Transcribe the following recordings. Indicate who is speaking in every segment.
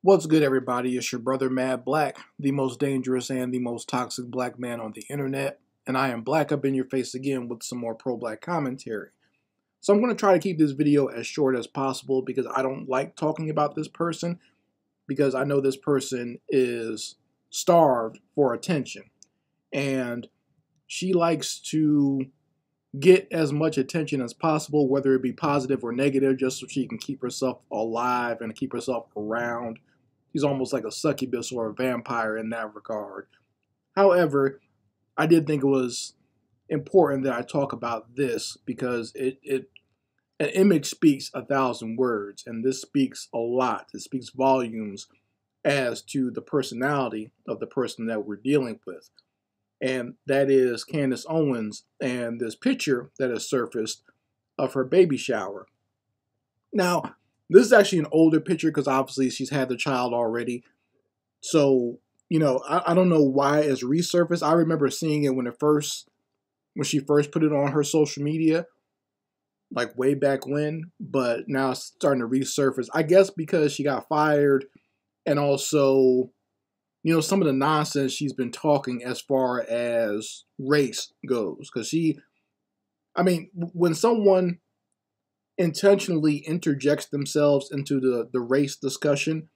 Speaker 1: What's good, everybody? It's your brother Mad Black, the most dangerous and the most toxic black man on the internet. And I am black up in your face again with some more pro-black commentary. So I'm going to try to keep this video as short as possible because I don't like talking about this person because I know this person is starved for attention. And she likes to get as much attention as possible, whether it be positive or negative, just so she can keep herself alive and keep herself around. He's almost like a succubus or a vampire in that regard. However, I did think it was important that I talk about this because an image speaks 1,000 words, and this speaks a lot. It speaks volumes as to the personality of the person that we're dealing with. And that is Candace Owens and this picture that has surfaced of her baby shower. Now, this is actually an older picture because obviously she's had the child already. So, I don't know why it's resurfaced. I remember seeing it when she first put it on her social media, like way back when, but now it's starting to resurface. I guess because she got fired and also, some of the nonsense she's been talking as far as race goes. Because when someone intentionally interjects themselves into the race discussion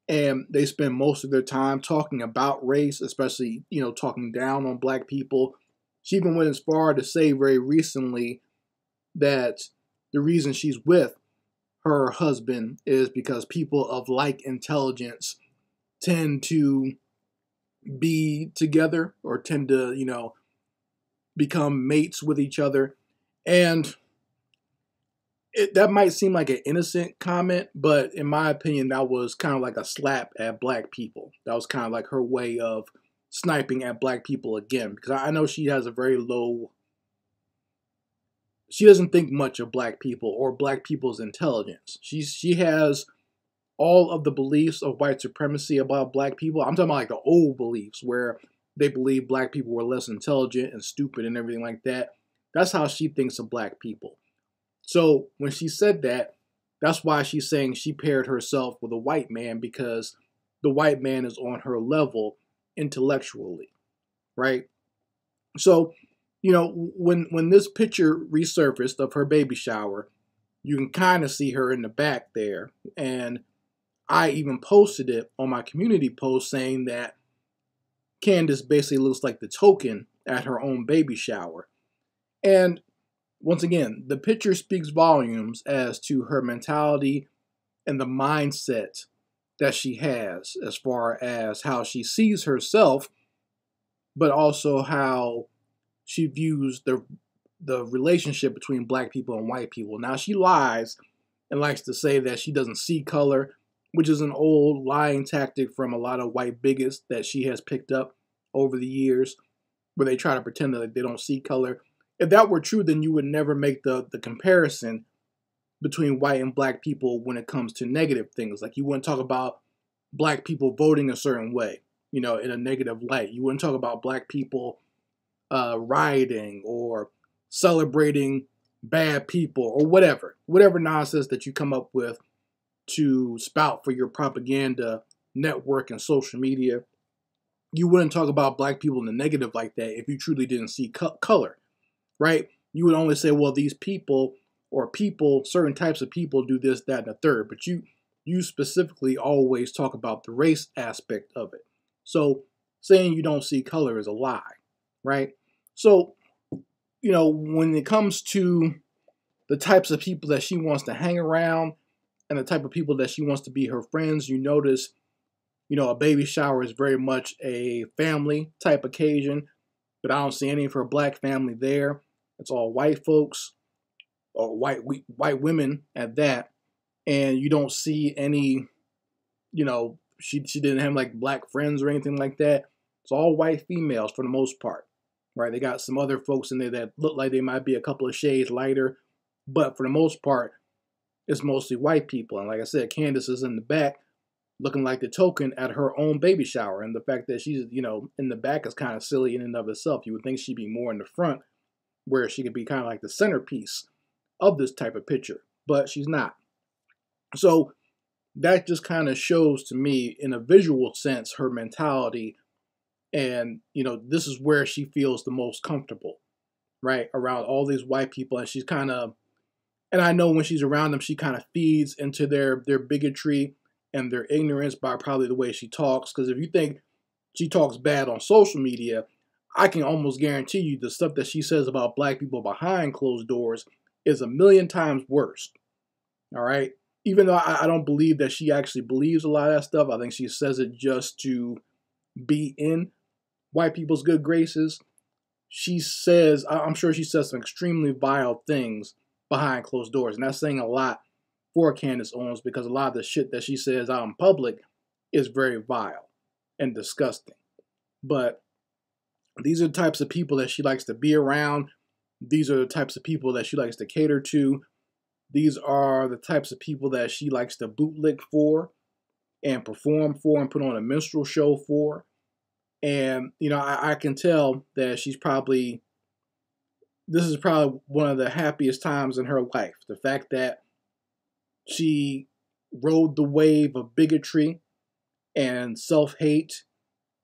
Speaker 1: and they spend most of their time talking about race, especially, talking down on black people. She even went as far to say very recently that the reason she's with her husband is because people of like intelligence tend to be together or tend to, become mates with each other. And that might seem like an innocent comment, but in my opinion, that was kind of like a slap at black people. That was kind of like her way of sniping at black people again, because I know she has she doesn't think much of black people or black people's intelligence. She has all of the beliefs of white supremacy about black people. I'm talking about like the old beliefs where they believe black people were less intelligent and stupid and everything like that. That's how she thinks of black people. So when she said that, that's why she's saying she paired herself with a white man because the white man is on her level intellectually, right? So, when this picture resurfaced of her baby shower, you can kind of see her in the back there. And I even posted it on my community post saying that Candace basically looks like the token at her own baby shower. And once again, the picture speaks volumes as to her mentality and the mindset that she has as far as how she sees herself, but also how she views the relationship between black people and white people. Now, she lies and likes to say that she doesn't see color, which is an old lying tactic from a lot of white bigots that she has picked up over the years, where they try to pretend that they don't see color. If that were true, then you would never make the comparison between white and black people when it comes to negative things. Like, you wouldn't talk about black people voting a certain way, in a negative light. You wouldn't talk about black people rioting or celebrating bad people or whatever nonsense that you come up with to spout for your propaganda network and social media. You wouldn't talk about black people in the negative like that if you truly didn't see color, right? You would only say, well, these people or certain types of people do this, that, and the third. But you specifically always talk about the race aspect of it. So saying you don't see color is a lie, right? So, when it comes to the types of people that she wants to hang around and the type of people that she wants to be her friends, you notice, a baby shower is very much a family type occasion, but I don't see any of her black family there. It's all white folks or white women at that. And you don't see any, she didn't have like black friends or anything like that. It's all white females for the most part, right? They got some other folks in there that look like they might be a couple of shades lighter, but for the most part, it's mostly white people. And like I said, Candace is in the back looking like the token at her own baby shower. And the fact that she's, in the back is kind of silly in and of itself. You would think she'd be more in the front where she could be kind of like the centerpiece of this type of picture, but she's not. So that just kind of shows to me in a visual sense her mentality. And, this is where she feels the most comfortable, right? Around all these white people. And she's kind of, and I know when she's around them, she kind of feeds into their bigotry and their ignorance by probably the way she talks. Because if you think she talks bad on social media, I can almost guarantee you the stuff that she says about black people behind closed doors is a million times worse. All right. Even though I don't believe that she actually believes a lot of that stuff, I think she says it just to be in white people's good graces. She says, I'm sure she says some extremely vile things behind closed doors. And that's saying a lot for Candace Owens, because a lot of the shit that she says out in public is very vile and disgusting. But these are the types of people that she likes to be around. These are the types of people that she likes to cater to. These are the types of people that she likes to bootlick for and perform for and put on a minstrel show for. And, I can tell that this is probably one of the happiest times in her life. The fact that she rode the wave of bigotry and self-hate,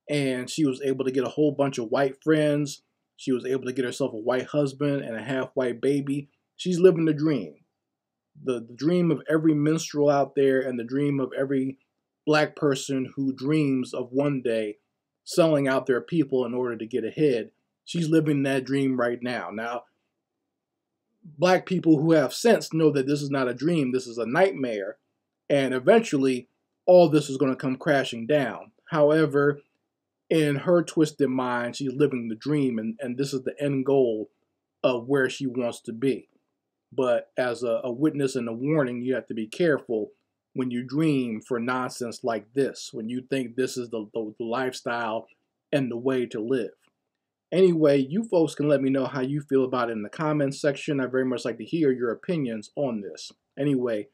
Speaker 1: and she was able to get a whole bunch of white friends. She was able to get herself a white husband and a half-white baby. She's living the dream. The dream of every minstrel out there, and the dream of every black person who dreams of one day selling out their people in order to get ahead. She's living that dream right now. Now, black people who have sense know that this is not a dream, this is a nightmare, and eventually all this is going to come crashing down. However, in her twisted mind, she's living the dream, and this is the end goal of where she wants to be. But as a witness and a warning, you have to be careful when you dream for nonsense like this, when you think this is the lifestyle and the way to live. Anyway, you folks can let me know how you feel about it in the comments section. I very much like to hear your opinions on this. Anyway,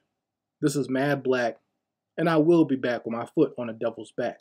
Speaker 1: this is Mad Black, and I will be back with my foot on the devil's back.